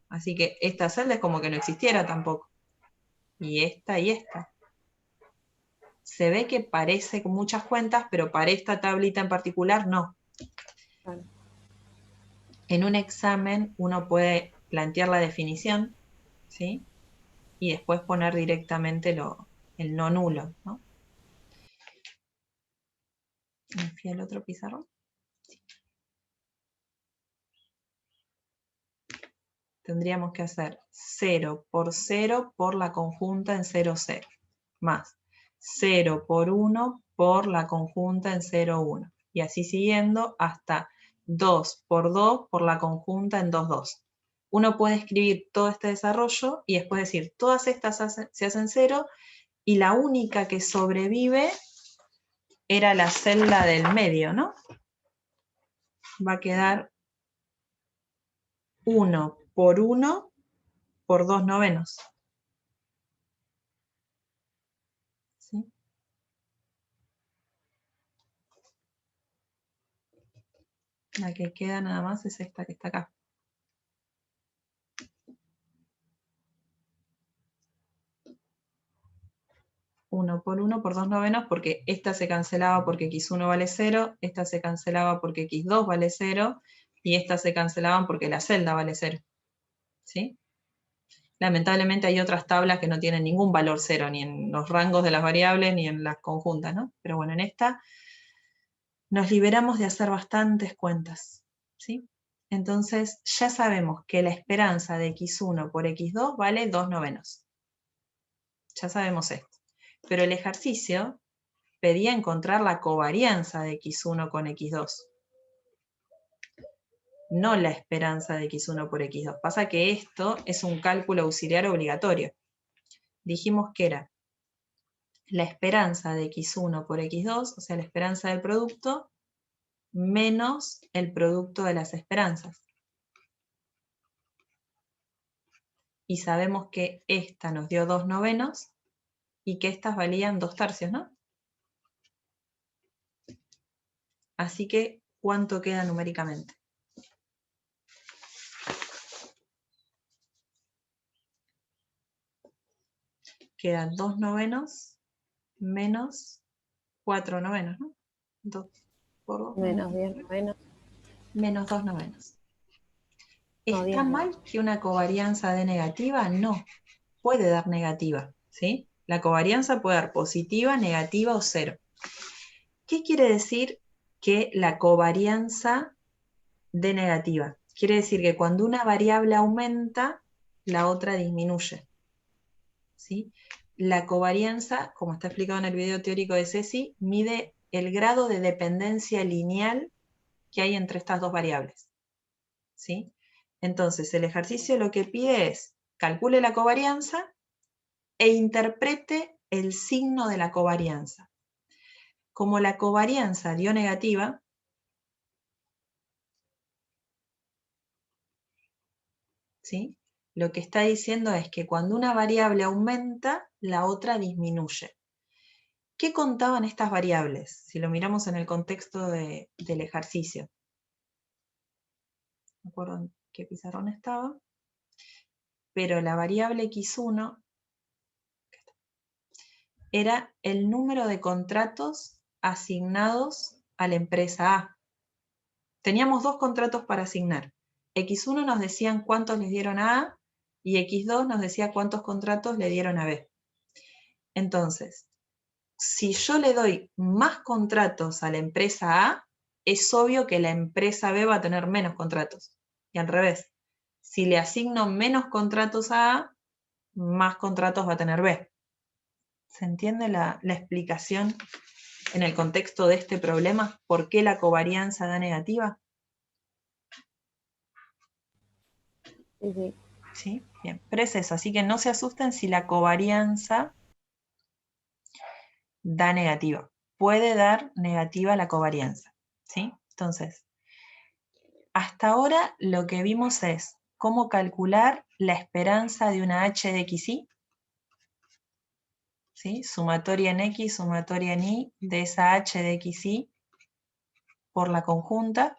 Así que esta celda es como que no existiera tampoco. Y esta y esta. Se ve que parece con muchas cuentas, pero para esta tablita en particular no. Claro. En un examen uno puede plantear la definición, ¿sí? Y después poner directamente el no nulo, ¿no? ¿Me fui al otro pizarrón? Sí. Tendríamos que hacer 0 por 0 por la conjunta en 0, 0, más 0 por 1 por la conjunta en 0, 1. Y así siguiendo hasta 2 por 2 por la conjunta en 2, 2. Uno puede escribir todo este desarrollo y después decir, todas estas se hacen 0 y la única que sobrevive era la celda del medio, ¿no? Va a quedar 1 por 1 por 2 novenos. ¿Sí? La que queda nada más es esta que está acá. 1 por 1 por 2 novenos, porque esta se cancelaba porque x1 vale 0, esta se cancelaba porque x2 vale 0, y estas se cancelaban porque la celda vale 0. ¿Sí? Lamentablemente hay otras tablas que no tienen ningún valor 0, ni en los rangos de las variables, ni en las conjuntas, ¿no? Pero bueno, en esta nos liberamos de hacer bastantes cuentas. ¿Sí? Entonces ya sabemos que la esperanza de x1 por x2 vale 2 novenos. Ya sabemos esto. Pero el ejercicio pedía encontrar la covarianza de x1 con x2. No la esperanza de x1 por x2. Pasa que esto es un cálculo auxiliar obligatorio. Dijimos que era la esperanza de x1 por x2, o sea, la esperanza del producto, menos el producto de las esperanzas. Y sabemos que esta nos dio 2 novenos y que estas valían 2 tercios, ¿no? Así que, ¿cuánto queda numéricamente? Quedan 2 novenos menos 4 novenos, ¿no? 2 por 2. Menos 10 novenos. Menos 2 novenos. No, ¿Está 10 mal que una covarianza dé negativa? No, puede dar negativa, ¿sí? La covarianza puede dar positiva, negativa o 0. ¿Qué quiere decir que la covarianza dé negativa? Quiere decir que cuando una variable aumenta, la otra disminuye, ¿sí? la covarianza, como está explicado en el video teórico de Ceci, mide el grado de dependencia lineal que hay entre estas dos variables, ¿sí? Entonces, el ejercicio lo que pide es calcule la covarianza e interprete el signo de la covarianza. Como la covarianza dio negativa, ¿sí? Lo que está diciendo es que cuando una variable aumenta, la otra disminuye. ¿Qué contaban estas variables? Si lo miramos en el contexto del ejercicio. No me acuerdo en qué pizarrón estaba, pero la variable x1 era el número de contratos asignados a la empresa A. Teníamos dos contratos para asignar. X1 nos decían cuántos les dieron a A y X2 nos decía cuántos contratos le dieron a B. Entonces, si yo le doy más contratos a la empresa A, es obvio que la empresa B va a tener menos contratos. Y al revés, si le asigno menos contratos a A, más contratos va a tener B. ¿Se entiende la explicación en el contexto de este problema? ¿Por qué la covarianza da negativa? Sí, sí. ¿Sí? Bien, pero es eso, así que no se asusten si la covarianza da negativa. Puede dar negativa la covarianza, ¿sí? Entonces, hasta ahora lo que vimos es cómo calcular la esperanza de una h de xy, ¿sí? Sumatoria en x, sumatoria en y, de esa h de xy por la conjunta.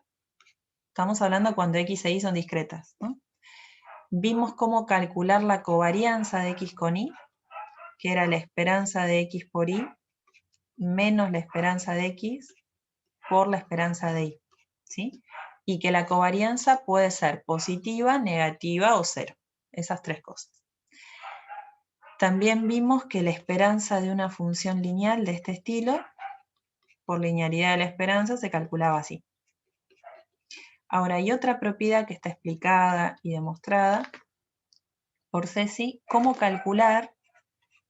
Estamos hablando cuando x e y son discretas, ¿no? Vimos cómo calcular la covarianza de x con y, que era la esperanza de x por y, menos la esperanza de x por la esperanza de y, ¿sí? Y que la covarianza puede ser positiva, negativa o cero. Esas tres cosas. También vimos que la esperanza de una función lineal de este estilo, por linealidad de la esperanza, se calculaba así. Ahora, hay otra propiedad que está explicada y demostrada por Ceci, cómo calcular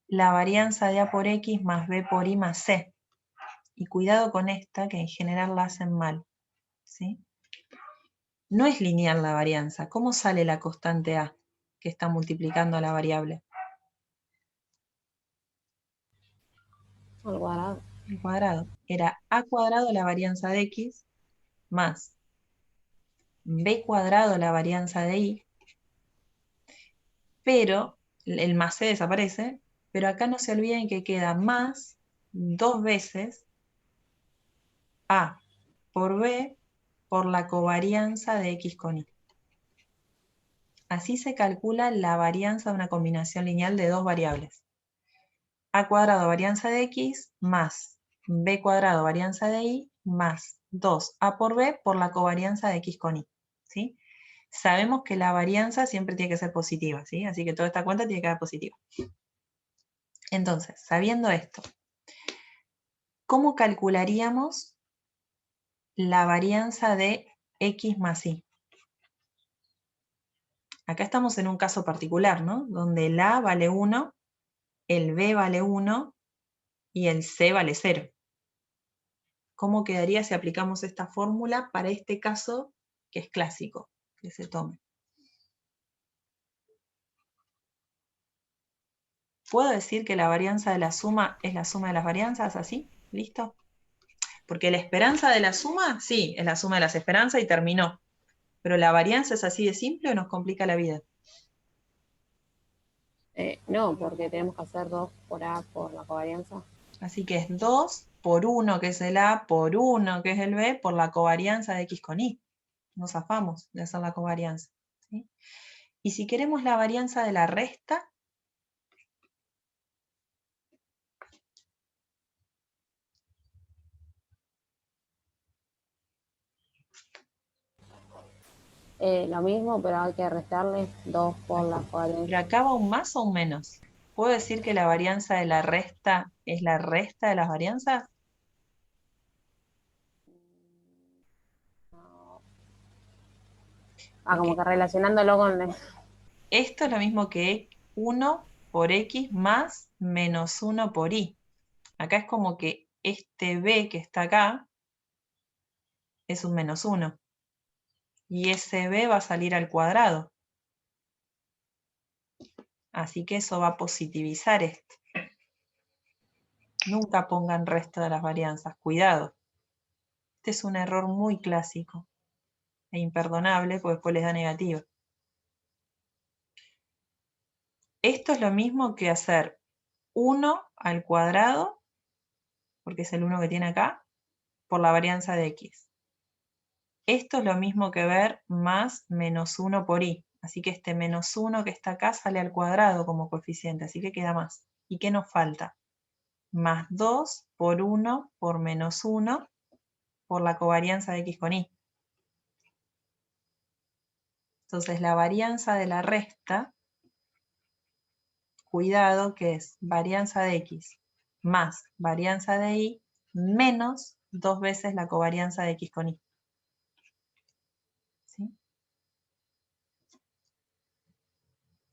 la varianza de A por X más B por Y más C. Y cuidado con esta, que en general la hacen mal, ¿sí? No es lineal la varianza. ¿Cómo sale la constante A que está multiplicando a la variable? Al cuadrado. Al cuadrado. Era A cuadrado la varianza de X más B cuadrado la varianza de Y, pero el más C desaparece, pero acá no se olviden que queda más dos veces A por B por la covarianza de X con Y. Así se calcula la varianza de una combinación lineal de dos variables. A cuadrado varianza de X más B cuadrado varianza de Y más 2A por B por la covarianza de X con Y, ¿sí? Sabemos que la varianza siempre tiene que ser positiva, ¿sí? Así que toda esta cuenta tiene que dar positiva. Entonces, sabiendo esto, ¿cómo calcularíamos la varianza de X más Y? Acá estamos en un caso particular, ¿no? Donde el A vale 1, el B vale 1 y el C vale 0. ¿Cómo quedaría si aplicamos esta fórmula para este caso que es clásico, que se tome? ¿Puedo decir que la varianza de la suma es la suma de las varianzas? ¿Así? ¿Listo? Porque la esperanza de la suma, sí, es la suma de las esperanzas y terminó. Pero la varianza es así de simple o nos complica la vida. No, porque tenemos que hacer 2 por A por la covarianza. Así que es 2 por 1, que es el A, por 1, que es el B, por la covarianza de X con Y. Nos zafamos de hacer la covarianza, ¿sí? Y si queremos la varianza de la resta, Lo mismo, pero hay que restarle 2 por la ¿pero covarianza. acá va un más o un menos? ¿Puedo decir que la varianza de la resta es la resta de las varianzas? Como Porque que relacionándolo con... esto es lo mismo que 1 por X más menos 1 por Y. Acá es como que este B que está acá es un menos 1. Y ese B va a salir al cuadrado. Así que eso va a positivizar esto. Nunca pongan resto de las varianzas, cuidado. Este es un error muy clásico e imperdonable porque después les da negativo. Esto es lo mismo que hacer 1 al cuadrado, porque es el 1 que tiene acá, por la varianza de X. Esto es lo mismo que ver más menos 1 por Y. Así que este menos 1 que está acá sale al cuadrado como coeficiente, así que queda más. ¿Y qué nos falta? Más 2 por 1 por menos 1 por la covarianza de X con Y. Entonces la varianza de la resta, cuidado, que es varianza de X más varianza de Y menos 2 veces la covarianza de X con Y. ¿Sí?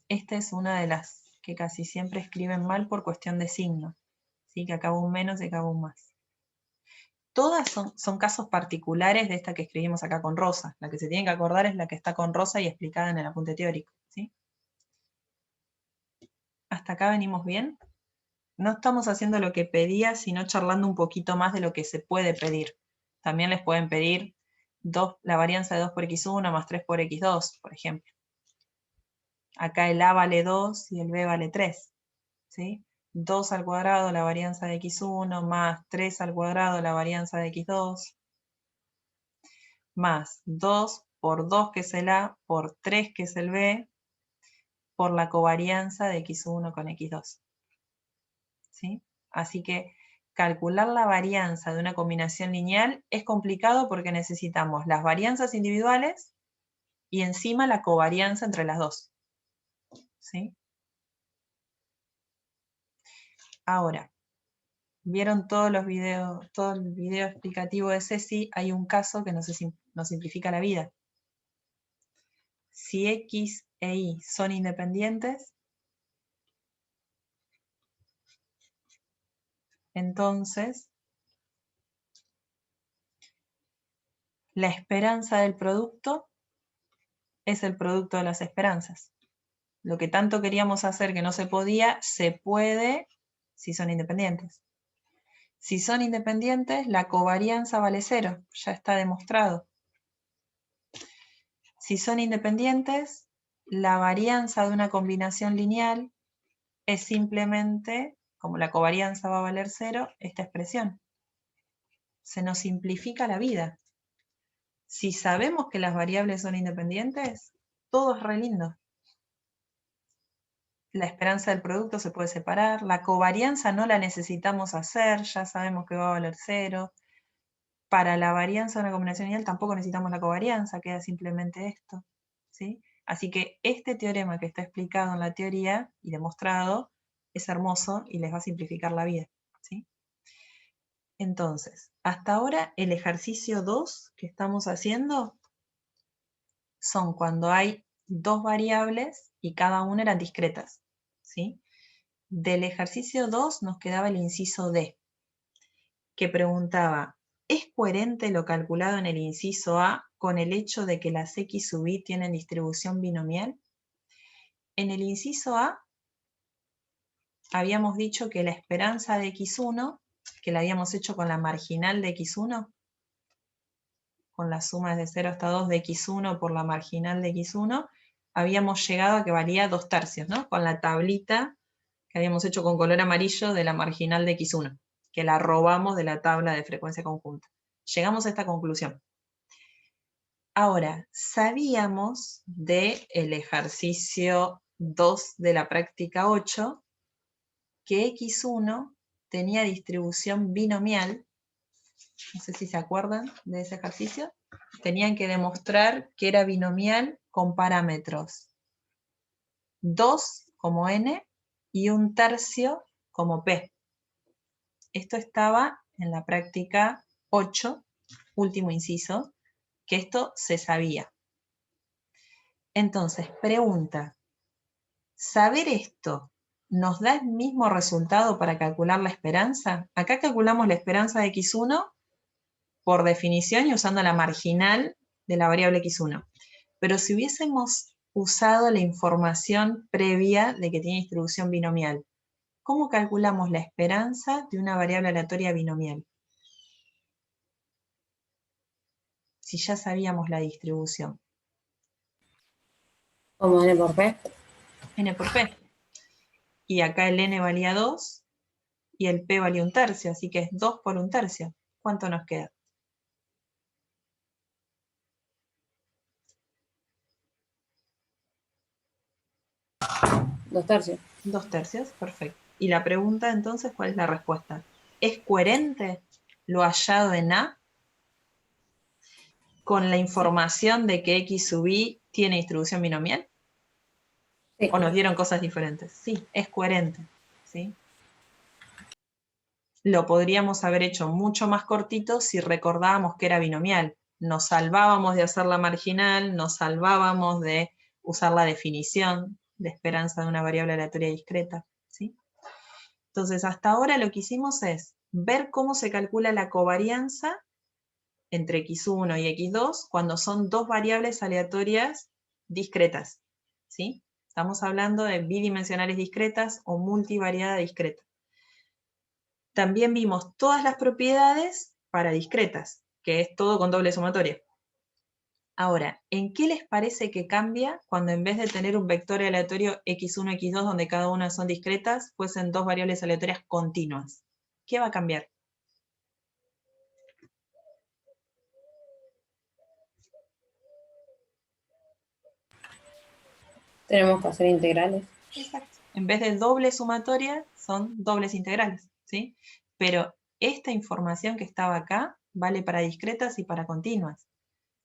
Esta es una de las que casi siempre escriben mal por cuestión de signo. ¿Sí? Que acaba un menos y acaba un más. Todas son casos particulares de esta que escribimos acá con rosa. La que se tiene que acordar es la que está con rosa y explicada en el apunte teórico. ¿Sí? ¿Hasta acá venimos bien? No estamos haciendo lo que pedía, sino charlando un poquito más de lo que se puede pedir. También les pueden pedir la varianza de 2 por x1 más 3 por x2, por ejemplo. Acá el a vale 2 y el b vale 3. ¿Sí? 2 al cuadrado la varianza de x1 más 3 al cuadrado la varianza de x2 más 2 por 2 que es el a por 3 que es el b por la covarianza de x1 con x2. ¿Sí? Así que calcular la varianza de una combinación lineal es complicado porque necesitamos las varianzas individuales y encima la covarianza entre las dos. ¿Sí? Ahora, vieron todos los videos, todo el video explicativo de Ceci, hay un caso que nos simplifica la vida. Si X e Y son independientes, entonces la esperanza del producto es el producto de las esperanzas. Lo que tanto queríamos hacer que no se podía, se puede si son independientes. Si son independientes, la covarianza vale 0, ya está demostrado. Si son independientes, la varianza de una combinación lineal es simplemente, como la covarianza va a valer 0, esta expresión. Se nos simplifica la vida. Si sabemos que las variables son independientes, todo es re lindo. La esperanza del producto se puede separar, la covarianza no la necesitamos hacer, ya sabemos que va a valer 0. Para la varianza de una combinación lineal tampoco necesitamos la covarianza, queda simplemente esto. ¿Sí? Así que este teorema que está explicado en la teoría y demostrado es hermoso y les va a simplificar la vida. ¿Sí? Entonces, hasta ahora el ejercicio 2 que estamos haciendo son cuando hay dos variables y cada una eran discretas. ¿Sí? Del ejercicio 2 nos quedaba el inciso D, que preguntaba, ¿es coherente lo calculado en el inciso A con el hecho de que las X sub Y tienen distribución binomial? En el inciso A habíamos dicho que la esperanza de X1, que la habíamos hecho con la marginal de X1, con la suma desde 0 hasta 2 de X1 por la marginal de X1, habíamos llegado a que valía 2/3, ¿no? Con la tablita que habíamos hecho con color amarillo de la marginal de X1, que la robamos de la tabla de frecuencia conjunta. Llegamos a esta conclusión. Ahora, sabíamos del ejercicio 2 de la práctica 8 que X1 tenía distribución binomial. No sé si se acuerdan de ese ejercicio. Tenían que demostrar que era binomial con parámetros 2 como n y 1/3 como p. Esto estaba en la práctica 8, último inciso, que esto se sabía. Entonces, pregunta, ¿saber esto ¿nos da el mismo resultado para calcular la esperanza? Acá calculamos la esperanza de x1 por definición y usando la marginal de la variable x1. Pero si hubiésemos usado la información previa de que tiene distribución binomial, ¿cómo calculamos la esperanza de una variable aleatoria binomial? Si ya sabíamos la distribución. Como n por p. N por p. Y acá el n valía 2 y el p valía 1/3, así que es 2 por 1/3. ¿Cuánto nos queda? 2/3. 2/3, perfecto. Y la pregunta entonces, ¿cuál es la respuesta? ¿Es coherente lo hallado en A con la información de que x sub i tiene distribución binomial? Sí. ¿O nos dieron cosas diferentes? Sí, es coherente. ¿Sí? Lo podríamos haber hecho mucho más cortito si recordábamos que era binomial. Nos salvábamos de hacer la marginal, nos salvábamos de usar la definición de esperanza de una variable aleatoria discreta. ¿Sí? Entonces, hasta ahora lo que hicimos es ver cómo se calcula la covarianza entre x1 y x2 cuando son dos variables aleatorias discretas. ¿Sí? Estamos hablando de bidimensionales discretas o multivariada discreta. También vimos todas las propiedades para discretas, que es todo con doble sumatoria. Ahora, ¿en qué les parece que cambia cuando en vez de tener un vector aleatorio x1, x2, donde cada una son discretas, fuesen dos variables aleatorias continuas? ¿Qué va a cambiar? Tenemos que hacer integrales. Exacto. En vez de doble sumatoria, son dobles integrales, ¿sí? Pero esta información que estaba acá vale para discretas y para continuas.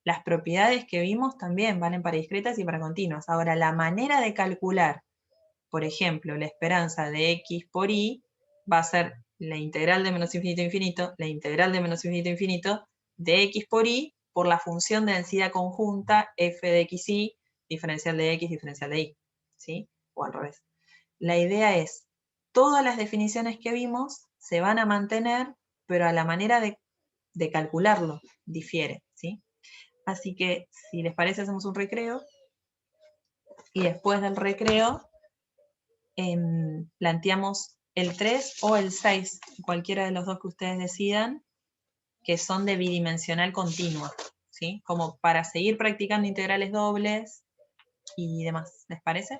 Las propiedades que vimos también valen para discretas y para continuas. Ahora, la manera de calcular, por ejemplo, la esperanza de x por y, va a ser la integral de menos infinito a infinito, la integral de menos infinito a infinito, de x por y, por la función de densidad conjunta f de xy, diferencial de x, diferencial de y. ¿Sí? O al revés. La idea es, todas las definiciones que vimos se van a mantener, pero a la manera de calcularlo difiere. ¿Sí? Así que, si les parece, hacemos un recreo. Y después del recreo, planteamos el 3 o el 6, cualquiera de los dos que ustedes decidan, que son de bidimensional continua, ¿sí? Como para seguir practicando integrales dobles y demás. ¿Les parece?